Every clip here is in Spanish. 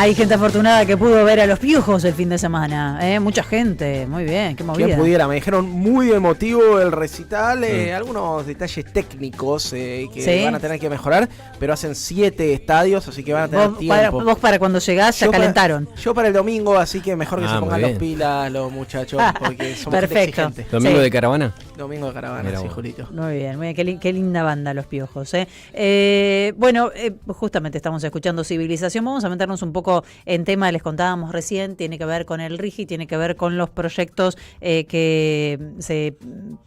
Hay gente afortunada que pudo ver a los Piojos el fin de semana, mucha gente, muy bien, qué movida. Quien pudiera, me dijeron muy emotivo el recital, algunos detalles técnicos que van a tener que mejorar, pero hacen 7 estadios, así que van a tener tiempo. Vos para cuando llegás ya calentaron. Yo para el domingo, así que mejor que se pongan las pilas los muchachos, porque somos gente exigente. ¿Domingo de caravana? Domingo de caravana, sí, Julito. Muy bien, qué linda banda los Piojos. Justamente estamos escuchando Civilización, vamos a meternos un poco en tema, les contábamos recién, tiene que ver con el RIGI, tiene que ver con los proyectos que se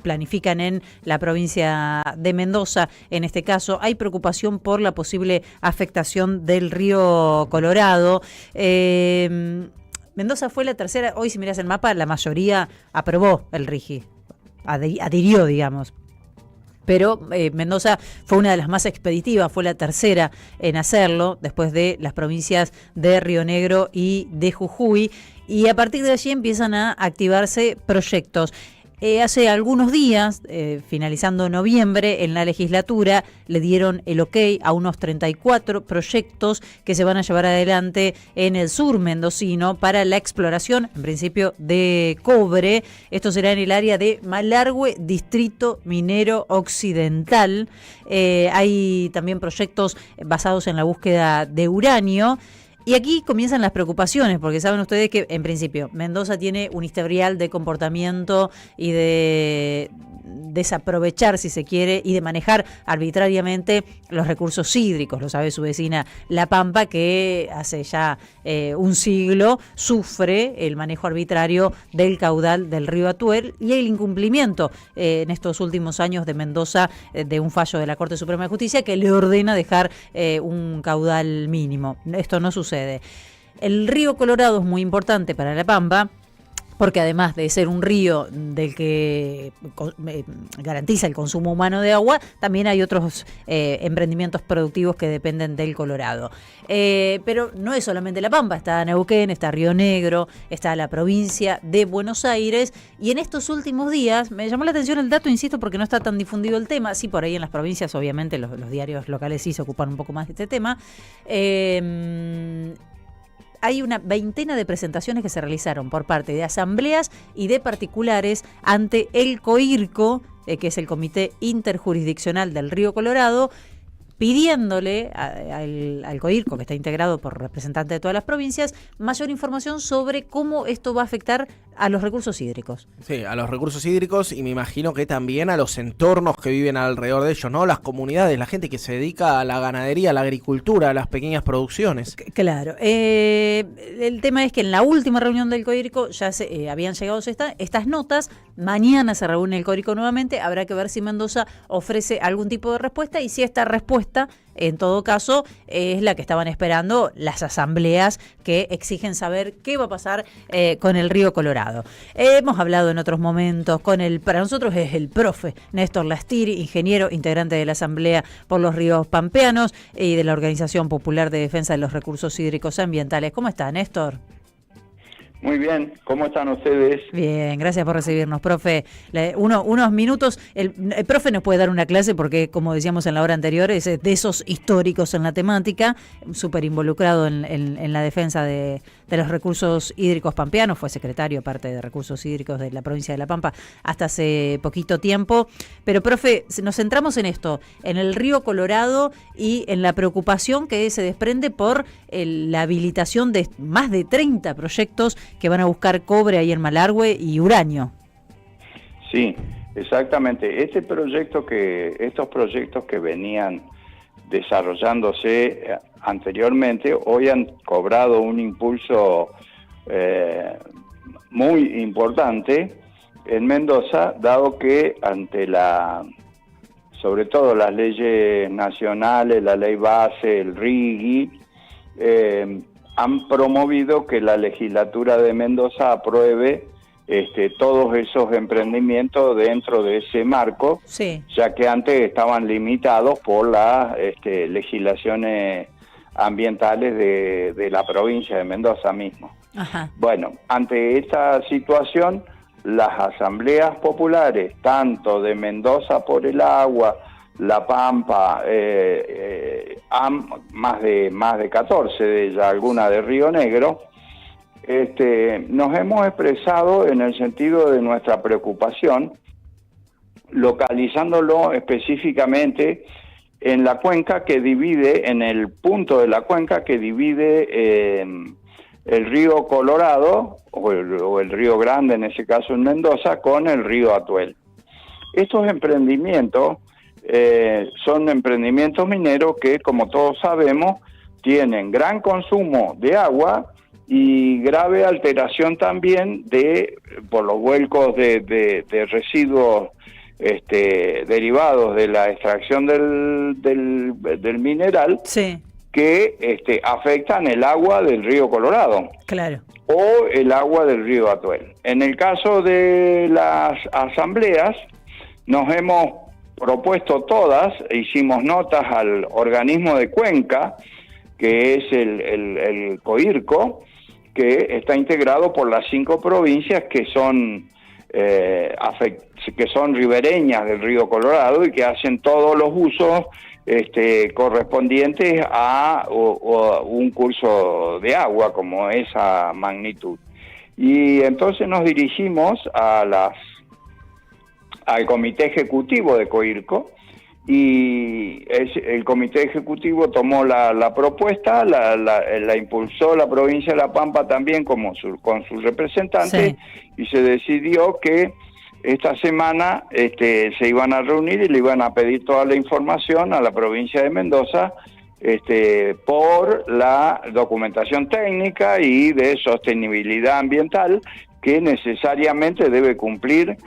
planifican en la provincia de Mendoza. En este caso hay preocupación por la posible afectación del río Colorado. Mendoza fue la tercera, hoy si mirás el mapa, la mayoría aprobó el RIGI, adhirió, digamos. Pero Mendoza fue una de las más expeditivas, fue la tercera en hacerlo, después de las provincias de Río Negro y de Jujuy, y a partir de allí empiezan a activarse proyectos. Hace algunos días, finalizando noviembre, en la legislatura le dieron el ok a unos 34 proyectos que se van a llevar adelante en el sur mendocino para la exploración, en principio, de cobre. Esto será en el área de Malargüe, Distrito Minero Occidental. Hay también proyectos basados en la búsqueda de uranio. Y aquí comienzan las preocupaciones, porque saben ustedes que, en principio, Mendoza tiene un historial de comportamiento y de desaprovechar, si se quiere, y de manejar arbitrariamente los recursos hídricos. Lo sabe su vecina La Pampa, que hace ya un siglo sufre el manejo arbitrario del caudal del río Atuel y el incumplimiento en estos últimos años de Mendoza de un fallo de la Corte Suprema de Justicia que le ordena dejar un caudal mínimo. Esto no sucede. El río Colorado es muy importante para La Pampa, porque además de ser un río del que garantiza el consumo humano de agua, también hay otros emprendimientos productivos que dependen del Colorado. Pero no es solamente La Pampa, está Neuquén, está Río Negro, está la provincia de Buenos Aires, y en estos últimos días, me llamó la atención el dato, insisto, porque no está tan difundido el tema, sí, por ahí en las provincias, obviamente, los diarios locales sí se ocupan un poco más de este tema. Hay una veintena de presentaciones que se realizaron por parte de asambleas y de particulares ante el COIRCO, que es el Comité Interjurisdiccional del Río Colorado, pidiéndole al COIRCO, que está integrado por representantes de todas las provincias, mayor información sobre cómo esto va a afectar a los recursos hídricos. Sí, a los recursos hídricos, y me imagino que también a los entornos que viven alrededor de ellos, ¿no? Las comunidades, la gente que se dedica a la ganadería, a la agricultura, a las pequeñas producciones. Claro. El tema es que en la última reunión del COIRCO ya habían llegado estas notas. Mañana se reúne el COIRCO nuevamente. Habrá que ver si Mendoza ofrece algún tipo de respuesta y si esta respuesta, en todo caso, es la que estaban esperando las asambleas que exigen saber qué va a pasar con el río Colorado. Hemos hablado en otros momentos para nosotros es el profe Néstor Lastiri, ingeniero, integrante de la Asamblea por los Ríos Pampeanos y de la Organización Popular de Defensa de los Recursos Hídricos Ambientales. ¿Cómo está, Néstor? Muy bien, ¿cómo están ustedes? Bien, gracias por recibirnos, profe. Unos minutos, el profe nos puede dar una clase porque, como decíamos en la hora anterior, es de esos históricos en la temática, súper involucrado en la defensa de los recursos hídricos pampeanos, fue secretario aparte de recursos hídricos de la provincia de La Pampa hasta hace poquito tiempo. Pero, profe, nos centramos en esto, en el río Colorado y en la preocupación que se desprende por la habilitación de más de 30 proyectos que van a buscar cobre ahí en Malargüe y uranio. Sí, exactamente. Estos proyectos que venían desarrollándose anteriormente, hoy han cobrado un impulso muy importante en Mendoza, dado que ante sobre todo las leyes nacionales, la ley base, el RIGI, han promovido que la legislatura de Mendoza apruebe todos esos emprendimientos dentro de ese marco, sí, ya que antes estaban limitados por las legislaciones ambientales de la provincia de Mendoza mismo. Ajá. Bueno, ante esta situación, las asambleas populares, tanto de Mendoza por el agua, La Pampa, más de 14 de ellas, alguna de Río Negro, nos hemos expresado en el sentido de nuestra preocupación, localizándolo específicamente en la cuenca que divide, en el punto de la cuenca que divide el río Colorado, o el río Grande en ese caso en Mendoza, con el río Atuel. Estos emprendimientos son emprendimientos mineros que, como todos sabemos, tienen gran consumo de agua y grave alteración también por los vuelcos de residuos derivados de la extracción del mineral, sí, que afectan el agua del río Colorado. Claro. O el agua del río Atuel. En el caso de las asambleas, nos hemos propuesto todas, hicimos notas al organismo de Cuenca, que es el COIRCO, que está integrado por las 5 provincias que son ribereñas del río Colorado y que hacen todos los usos correspondientes a un curso de agua como esa magnitud. Y entonces nos dirigimos al comité ejecutivo de COIRCO, y el comité ejecutivo tomó la propuesta, la impulsó la provincia de La Pampa también con sus representantes, sí, y se decidió que esta semana se iban a reunir y le iban a pedir toda la información a la provincia de Mendoza por la documentación técnica y de sostenibilidad ambiental que necesariamente debe cumplir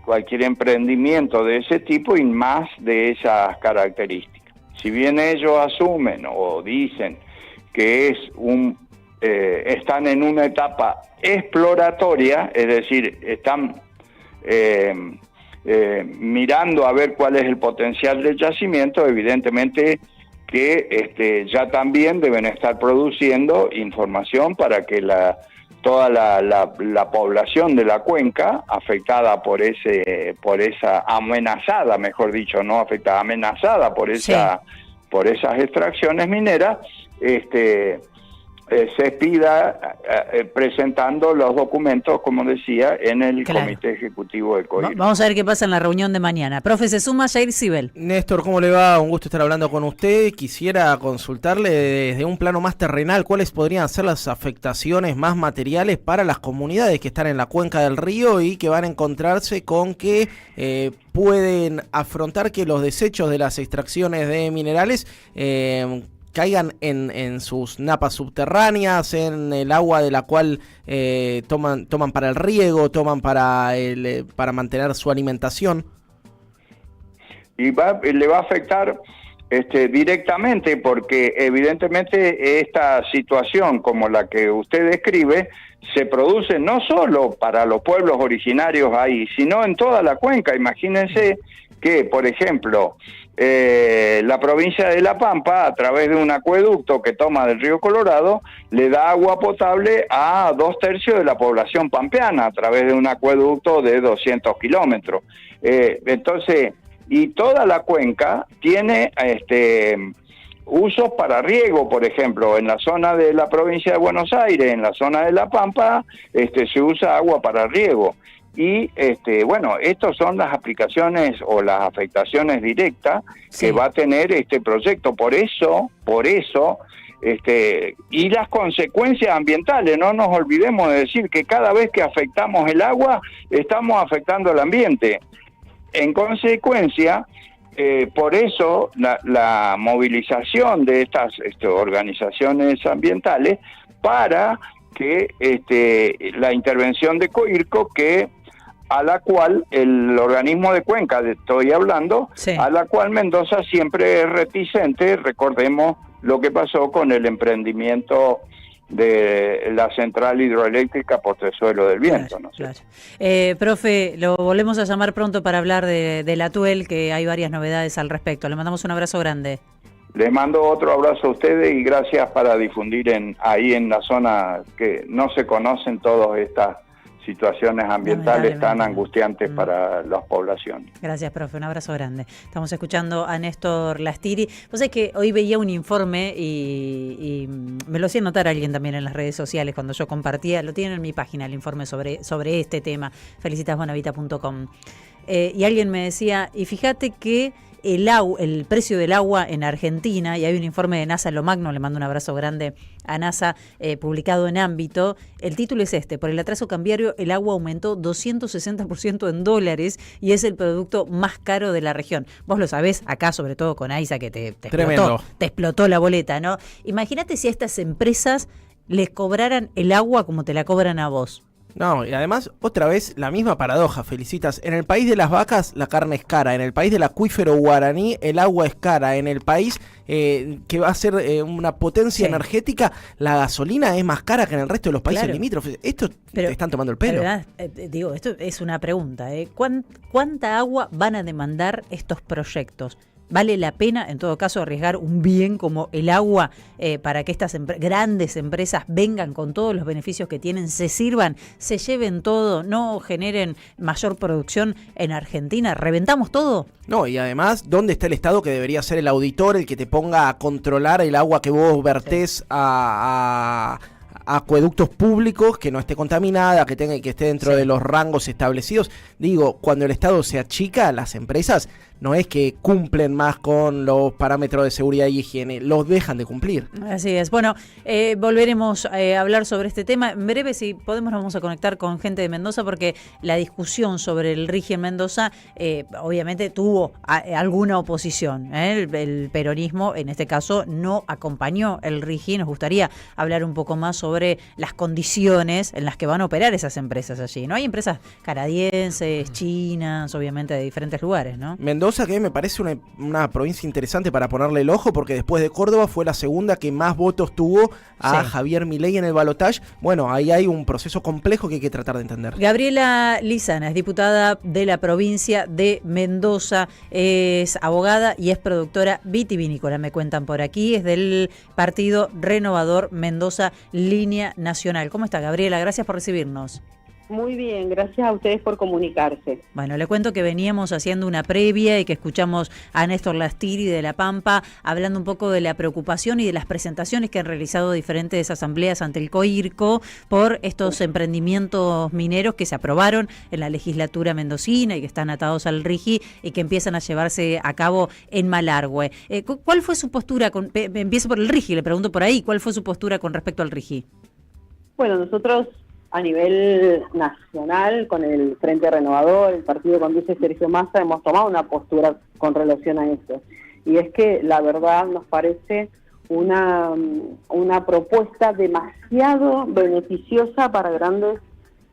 cualquier emprendimiento de ese tipo y más de esas características. Si bien ellos asumen o dicen que están en una etapa exploratoria, es decir, están mirando a ver cuál es el potencial del yacimiento, evidentemente que ya también deben estar produciendo información para que toda la población de la cuenca afectada por esa amenazada, mejor dicho, no afectada, amenazada por esas extracciones mineras, se pida presentando los documentos, como decía, en el Comité Ejecutivo del COIRCO. Vamos a ver qué pasa en la reunión de mañana. Profe, se suma Jair Sibel. Néstor, ¿cómo le va? Un gusto estar hablando con usted. Quisiera consultarle desde un plano más terrenal, ¿cuáles podrían ser las afectaciones más materiales para las comunidades que están en la cuenca del río y que van a encontrarse con que pueden afrontar que los desechos de las extracciones de minerales caigan en sus napas subterráneas, en el agua de la cual toman para el riego, toman para mantener su alimentación? Y le va a afectar directamente, porque evidentemente esta situación como la que usted describe se produce no solo para los pueblos originarios ahí, sino en toda la cuenca. Imagínense que, por ejemplo, la provincia de La Pampa, a través de un acueducto que toma del río Colorado, le da agua potable a 2/3 de la población pampeana, a través de un acueducto de 200 kilómetros. Entonces, y toda la cuenca tiene usos para riego, por ejemplo, en la zona de la provincia de Buenos Aires, en la zona de La Pampa, se usa agua para riego. Y estas son las aplicaciones o las afectaciones directas que va a tener este proyecto. Por eso, y las consecuencias ambientales, no nos olvidemos de decir que cada vez que afectamos el agua, estamos afectando el ambiente. En consecuencia, por eso la movilización de estas organizaciones ambientales para que la intervención de COIRCO, a la cual el organismo de Cuenca, estoy hablando, sí, a la cual Mendoza siempre es reticente. Recordemos lo que pasó con el emprendimiento de la central hidroeléctrica Postrezuelo del Viento. Claro, ¿no? Claro. Profe, lo volvemos a llamar pronto para hablar del Atuel, que hay varias novedades al respecto. Le mandamos un abrazo grande. Les mando otro abrazo a ustedes y gracias para difundir ahí en la zona que no se conocen todas estas situaciones ambientales tan Lamentablemente. angustiantes para las poblaciones. Gracias, profe. Un abrazo grande. Estamos escuchando a Néstor Lastiri. Vos sabés que hoy veía un informe y me lo hacía notar alguien también en las redes sociales cuando yo compartía. Lo tienen en mi página el informe sobre este tema, felicitasbonavita.com. Y alguien me decía, y fíjate que el precio del agua en Argentina, y hay un informe de NASA Lomagno, le mando un abrazo grande a NASA, publicado en Ámbito. El título es este: por el atraso cambiario, el agua aumentó 260% en dólares y es el producto más caro de la región. Vos lo sabés, acá sobre todo con AISA, que te explotó la boleta, ¿no? Imagínate si a estas empresas les cobraran el agua como te la cobran a vos. No, y además, otra vez, la misma paradoja, Felicitas. En el país de las vacas, la carne es cara. En el país del acuífero guaraní, el agua es cara. En el país que va a ser una potencia energética, la gasolina es más cara que en el resto de los países limítrofes. Esto te están tomando el pelo. Digo, esto es una pregunta. ¿Cuánta agua van a demandar estos proyectos? ¿Vale la pena, en todo caso, arriesgar un bien como el agua para que estas grandes empresas vengan con todos los beneficios que tienen, se sirvan, se lleven todo, no generen mayor producción en Argentina? ¿Reventamos todo? No, y además, ¿dónde está el Estado que debería ser el auditor, el que te ponga a controlar el agua que vos vertés a acueductos públicos, que no esté contaminada, que esté dentro de los rangos establecidos? Digo, cuando el Estado se achica, las empresas no es que cumplen más con los parámetros de seguridad y higiene, los dejan de cumplir. Así es. Bueno, volveremos a hablar sobre este tema. En breve, si podemos, nos vamos a conectar con gente de Mendoza, porque la discusión sobre el RIGI en Mendoza obviamente tuvo alguna oposición. El peronismo, en este caso, no acompañó el RIGI. Nos gustaría hablar un poco más sobre las condiciones en las que van a operar esas empresas allí, ¿no? Hay empresas canadienses, chinas, obviamente de diferentes lugares, ¿no? Mendoza, que me parece una provincia interesante para ponerle el ojo, porque después de Córdoba fue la segunda que más votos tuvo a Javier Milei en el balotaje. Bueno, ahí hay un proceso complejo que hay que tratar de entender. Gabriela Lizana es diputada de la provincia de Mendoza, es abogada y es productora vitivinícola, me cuentan por aquí, es del Partido Renovador Mendoza Línea Nacional. ¿Cómo está, Gabriela? Gracias por recibirnos. Muy bien, gracias a ustedes por comunicarse. Bueno, le cuento que veníamos haciendo una previa y que escuchamos a Néstor Lastiri de La Pampa hablando un poco de la preocupación y de las presentaciones que han realizado diferentes asambleas ante el COIRCO por estos emprendimientos mineros que se aprobaron en la legislatura mendocina y que están atados al RIGI y que empiezan a llevarse a cabo en Malargüe. ¿Cuál fue su postura? Empiezo por el RIGI, le pregunto por ahí, ¿cuál fue su postura con respecto al RIGI? Bueno, nosotros a nivel nacional, con el Frente Renovador, el partido que conduce Sergio Massa, hemos tomado una postura con relación a esto. Y es que la verdad nos parece una propuesta demasiado beneficiosa para grandes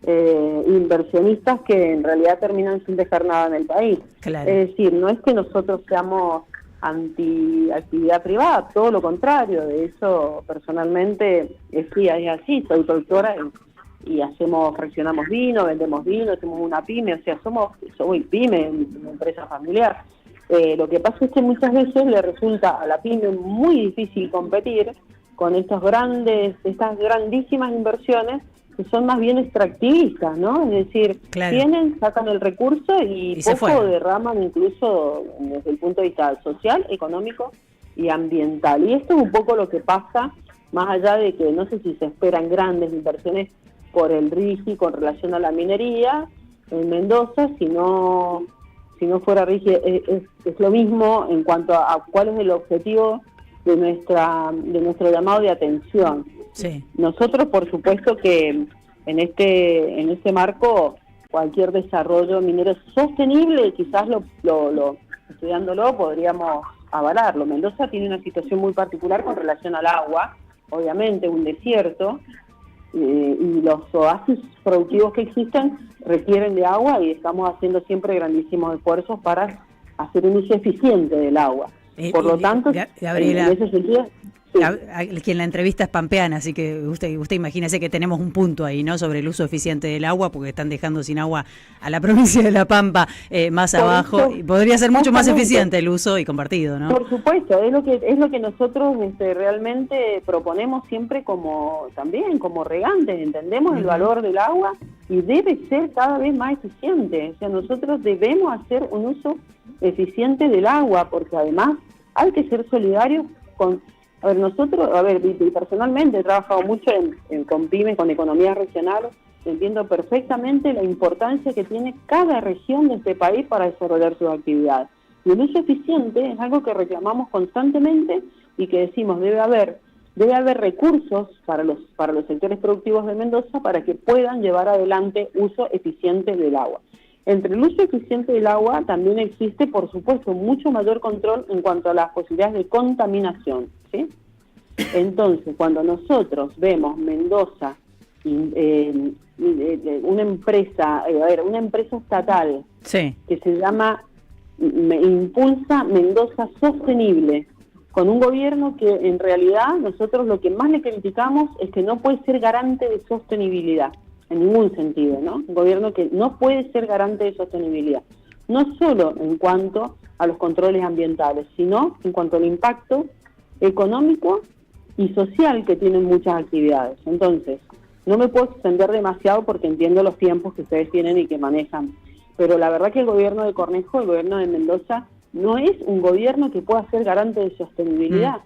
inversionistas que en realidad terminan sin dejar nada en el país. Claro. Es decir, no es que nosotros seamos anti-actividad privada, todo lo contrario. De eso, personalmente, es así, soy productora y fraccionamos vino, vendemos vino, somos una pyme, o sea, soy pyme, una empresa familiar. Lo que pasa es que muchas veces le resulta a la pyme muy difícil competir con estas grandísimas inversiones que son más bien extractivistas, ¿no? Es decir, vienen, sacan el recurso y poco derraman incluso desde el punto de vista social, económico y ambiental. Y esto es un poco lo que pasa, más allá de que no sé si se esperan grandes inversiones por el RIGI con relación a la minería en Mendoza, si no fuera RIGI es lo mismo en cuanto a cuál es el objetivo de nuestro llamado de atención. Sí. Nosotros, por supuesto que en este marco cualquier desarrollo minero sostenible, quizás lo estudiándolo podríamos avalarlo. Mendoza tiene una situación muy particular con relación al agua, obviamente un desierto, y los oasis productivos que existen requieren de agua y estamos haciendo siempre grandísimos esfuerzos para hacer un uso eficiente del agua. Por lo tanto, Gabriela, en ese sentido... Quien la entrevista es pampeana, así que usted imagínese que tenemos un punto ahí, ¿no? Sobre el uso eficiente del agua, porque están dejando sin agua a la provincia de La Pampa más Por abajo. eso, Y podría ser mucho más justamente, eficiente el uso y compartido, ¿no? Por supuesto, es lo que nosotros realmente proponemos siempre como regantes, entendemos el valor del agua y debe ser cada vez más eficiente. O sea, nosotros debemos hacer un uso eficiente del agua, porque además hay que ser solidarios con... y personalmente he trabajado mucho con pymes, con economías regionales, entiendo perfectamente la importancia que tiene cada región de este país para desarrollar sus actividades. Y el uso eficiente es algo que reclamamos constantemente y que decimos debe haber recursos para los sectores productivos de Mendoza para que puedan llevar adelante uso eficiente del agua. Entre el uso eficiente del agua también existe, por supuesto, mucho mayor control en cuanto a las posibilidades de contaminación, ¿sí? Entonces, cuando nosotros vemos Mendoza, una empresa estatal Sí. que se llama Impulsa Mendoza Sostenible, con un gobierno que en realidad nosotros lo que más le criticamos es que no puede ser garante de sostenibilidad, en ningún sentido, ¿no? Un gobierno que no puede ser garante de sostenibilidad, no solo en cuanto a los controles ambientales, sino en cuanto al impacto económico y social que tienen muchas actividades. Entonces, no me puedo extender demasiado porque entiendo los tiempos que ustedes tienen y que manejan, pero la verdad que el gobierno de Cornejo, el gobierno de Mendoza, no es un gobierno que pueda ser garante de sostenibilidad.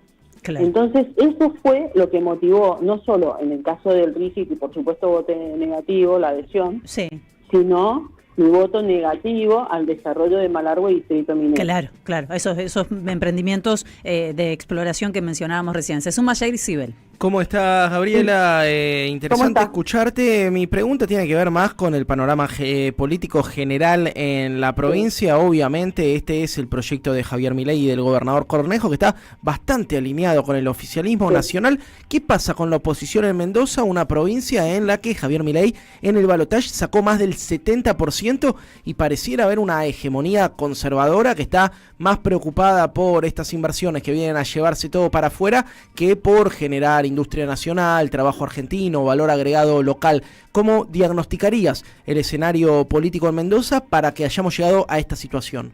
Claro. Entonces, eso fue lo que motivó, no solo en el caso del RIGI, que por supuesto voté negativo la adhesión, Sí. sino mi voto negativo al desarrollo de Malargüe y Distrito Minero. Claro, esos emprendimientos de exploración que mencionábamos recién. Se suma Jair Sibel. ¿Cómo estás, Gabriela? Interesante está? escucharte. Mi pregunta tiene que ver más con el panorama político general en la provincia. Obviamente este es el proyecto de Javier Milei y del gobernador Cornejo, que está bastante alineado con el oficialismo nacional. ¿Qué pasa con la oposición en Mendoza, una provincia en la que Javier Milei en el balotaje sacó más del 70% y pareciera haber una hegemonía conservadora que está más preocupada por estas inversiones que vienen a llevarse todo para afuera que por generar industria nacional, trabajo argentino, valor agregado local? ¿Cómo diagnosticarías el escenario político en Mendoza para que hayamos llegado a esta situación?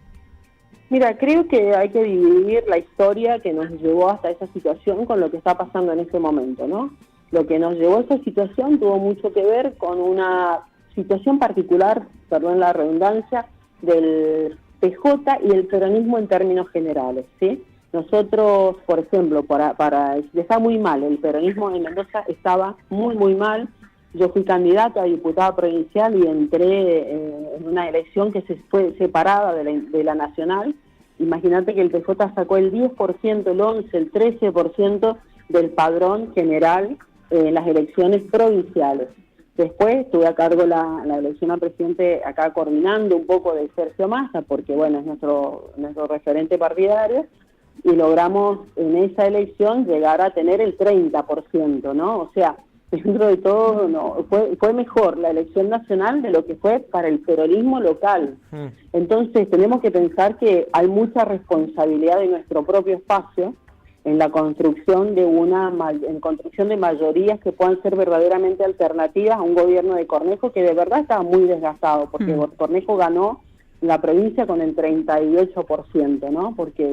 Mira, creo que hay que dividir la historia que nos llevó hasta esa situación con lo que está pasando en este momento, ¿no? Lo que nos llevó a esa situación tuvo mucho que ver con una situación particular, perdón la redundancia, del PJ y el peronismo en términos generales, ¿sí? Nosotros, por ejemplo, está muy mal, el peronismo en Mendoza estaba muy mal. Yo fui candidata a diputada provincial y entré en una elección que se fue separada de la nacional. Imagínate que el PJ sacó el 10%, el 11%, el 13% del padrón general en las elecciones provinciales. Después estuve a cargo la elección a presidente acá coordinando un poco de Sergio Massa, porque bueno, es nuestro referente partidario, y logramos en esa elección llegar a tener el 30%, ¿no? O sea, dentro de todo fue mejor la elección nacional de lo que fue para el peronismo local. Entonces tenemos que pensar que hay mucha responsabilidad de nuestro propio espacio en la construcción de mayorías que puedan ser verdaderamente alternativas a un gobierno de Cornejo que de verdad estaba muy desgastado, porque Cornejo ganó la provincia con el 38%, ¿no? Porque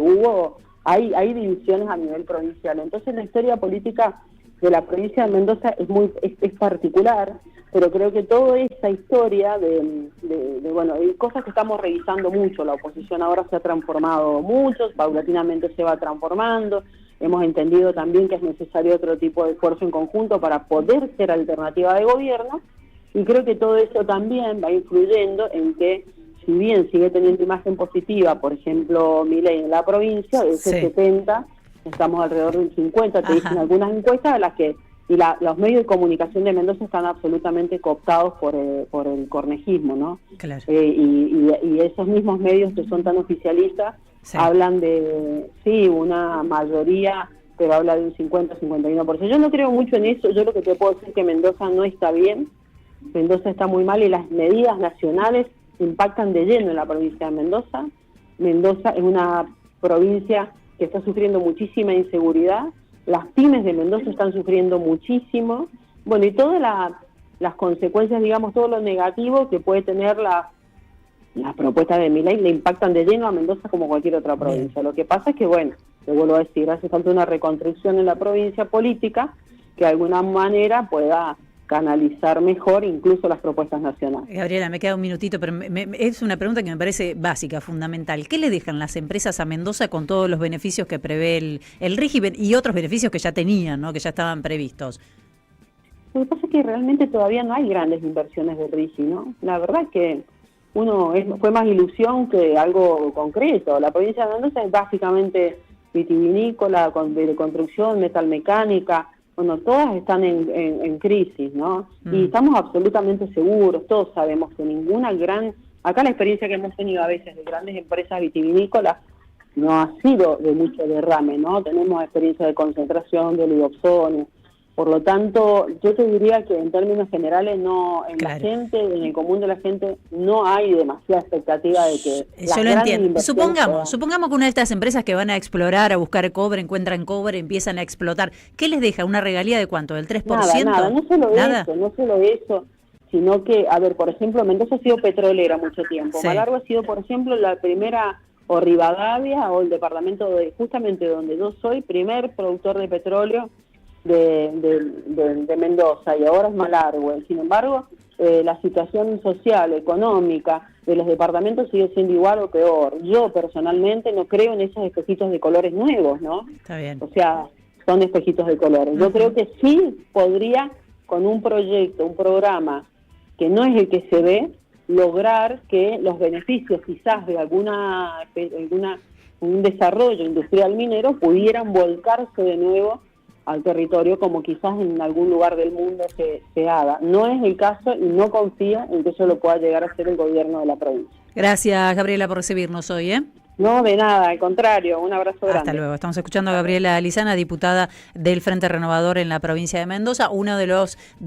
hay divisiones a nivel provincial. Entonces la historia política de la provincia de Mendoza es particular, pero creo que toda esa historia hay cosas que estamos revisando mucho. La oposición ahora se ha transformado mucho, paulatinamente se va transformando. Hemos entendido también que es necesario otro tipo de esfuerzo en conjunto para poder ser alternativa de gobierno, y creo que todo eso también va influyendo en que, si bien sigue teniendo imagen positiva, por ejemplo, Milei en la provincia, de ese 70, estamos alrededor de un 50, te dicen algunas encuestas, a las que los medios de comunicación de Mendoza están absolutamente cooptados por el cornejismo, ¿no? Claro. Y esos mismos medios que son tan oficialistas hablan de, una mayoría, pero habla de un 50-51%. Yo no creo mucho en eso. Yo lo que te puedo decir es que Mendoza no está bien, Mendoza está muy mal, y las medidas nacionales impactan de lleno en la provincia de Mendoza. Mendoza es una provincia que está sufriendo muchísima inseguridad, las pymes de Mendoza están sufriendo muchísimo, bueno, y todas las consecuencias, digamos, todo lo negativo que puede tener las propuestas de Milei le impactan de lleno a Mendoza como cualquier otra provincia. Lo que pasa es que, bueno, te vuelvo a decir, hace falta una reconstrucción en la provincia política que de alguna manera pueda canalizar mejor incluso las propuestas nacionales. Gabriela, me queda un minutito, pero es una pregunta que me parece básica, fundamental. ¿Qué le dejan las empresas a Mendoza con todos los beneficios que prevé el RIGI y otros beneficios que ya tenían, ¿no?, que ya estaban previstos? Lo que pasa es que realmente todavía no hay grandes inversiones de RIGI, ¿no? La verdad es que fue más ilusión que algo concreto. La provincia de Mendoza es básicamente vitivinícola, de construcción, metalmecánica. Bueno, todas están en crisis, ¿no? Y estamos absolutamente seguros, todos sabemos que acá la experiencia que hemos tenido a veces de grandes empresas vitivinícolas no ha sido de mucho derrame, ¿no? Tenemos experiencia de concentración, de oligoxones. Por lo tanto, yo te diría que en términos generales la gente, en el común de la gente, no hay demasiada expectativa de que yo lo entiendo. Supongamos que una de estas empresas que van a explorar, a buscar cobre, encuentran cobre, empiezan a explotar. ¿Qué les deja? ¿Una regalía de cuánto? ¿Del 3%? Nada, no solo eso, sino que, a ver, por ejemplo, Mendoza ha sido petrolera mucho tiempo. Sí. Malargüe ha sido, por ejemplo, la primera, o Rivadavia, o el departamento justamente donde yo soy, primer productor de petróleo de Mendoza, y ahora es Malargüe. Sin embargo, la situación social, económica de los departamentos sigue siendo igual o peor. Yo personalmente no creo en esos espejitos de colores nuevos, ¿no? Está bien. O sea, son espejitos de colores. Yo creo que sí podría, con un proyecto, un programa que no es el que se ve, lograr que los beneficios quizás de un desarrollo industrial minero pudieran volcarse de nuevo al territorio, como quizás en algún lugar del mundo se haga. No es el caso y no confía en que eso lo pueda llegar a hacer el gobierno de la provincia. Gracias, Gabriela, por recibirnos hoy, ¿eh? No, de nada, al contrario, un abrazo grande. Hasta luego. Estamos escuchando a Gabriela Lizana, diputada del Frente Renovador en la provincia de Mendoza, una de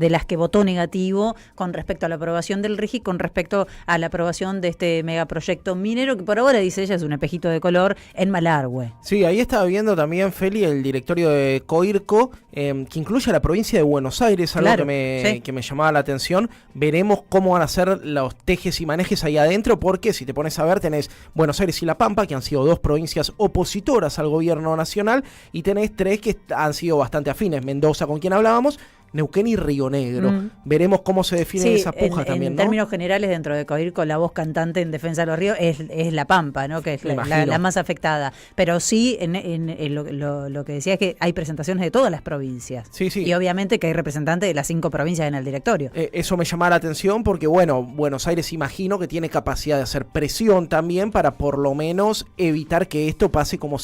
las que votó negativo con respecto a la aprobación del RIGI, con respecto a la aprobación de este megaproyecto minero, que por ahora, dice ella, es un espejito de color en Malargüe. Sí, ahí estaba viendo también, Feli, el directorio de Coirco, que incluye a la provincia de Buenos Aires, algo Claro, que me llamaba la atención. Veremos cómo van a ser los tejes y manejes ahí adentro, porque si te pones a ver, tenés Buenos Aires y La Pampa, que han sido dos provincias opositoras al gobierno nacional, y tenés tres que han sido bastante afines: Mendoza, con quien hablábamos, Neuquén y Río Negro. Veremos cómo se define esa puja también, en ¿no? términos generales, dentro de Coirco, la voz cantante en defensa de los ríos es La Pampa, ¿no?, que es la más afectada. Pero sí, lo que decía es que hay presentaciones de todas las provincias. Sí. Y obviamente que hay representantes de las 5 provincias en el directorio. Eso me llamaba la atención porque, bueno, Buenos Aires imagino que tiene capacidad de hacer presión también para por lo menos evitar que esto pase como